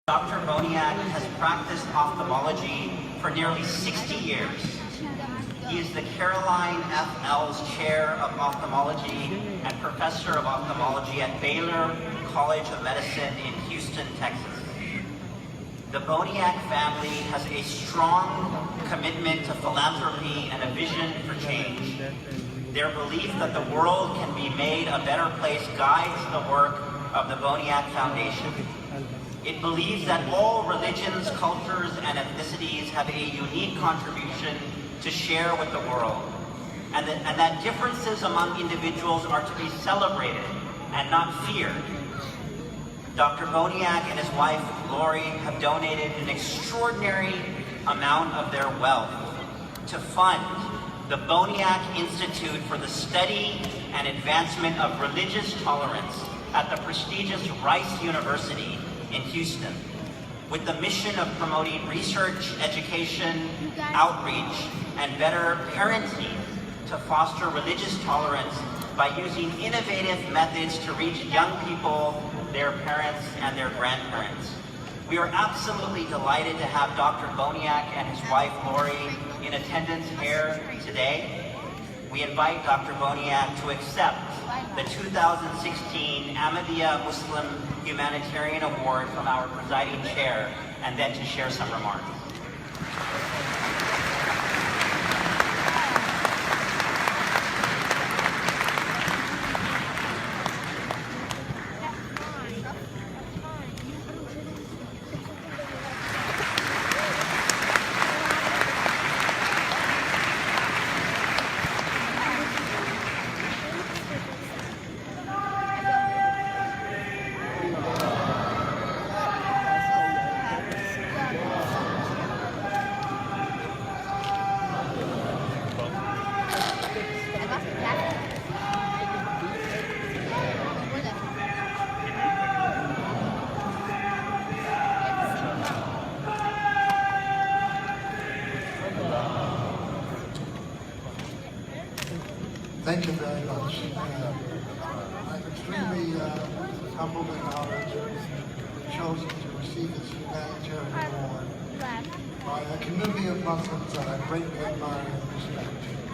Dr. Boniak has practiced ophthalmology for nearly 60 years. He is the Caroline F. Els Chair of Ophthalmology and Professor of Ophthalmology at Baylor College of Medicine in Houston, Texas. The Boniak family has a strong commitment to philanthropy and a vision for change. Their belief that the world can be made a better place guides the work of the Boniak Foundation. It believes that all religions, cultures, and ethnicities have a unique contribution to share with the world, and that differences among individuals are to be celebrated and not feared. Dr. Boniak and his wife, Lori, have donated an extraordinary amount of their wealth to fund the Boniak Institute for the Study and Advancement of Religious Tolerance at the prestigious Rice University in Houston, with the mission of promoting research, education, outreach, and better parenting to foster religious tolerance by using innovative methods to reach young people, their parents, and their grandparents. We are absolutely delighted to have Dr. Boniak and his wife Lori in attendance here today. We invite Dr. Boniak to accept the 2016 Ahmadiyya Muslim Humanitarian Award from our presiding chair, and then to share some remarks. Thank you very much. I'm extremely humbled and honored to be chosen to receive this humanitarian award by a community of Muslims that I greatly admire and respect.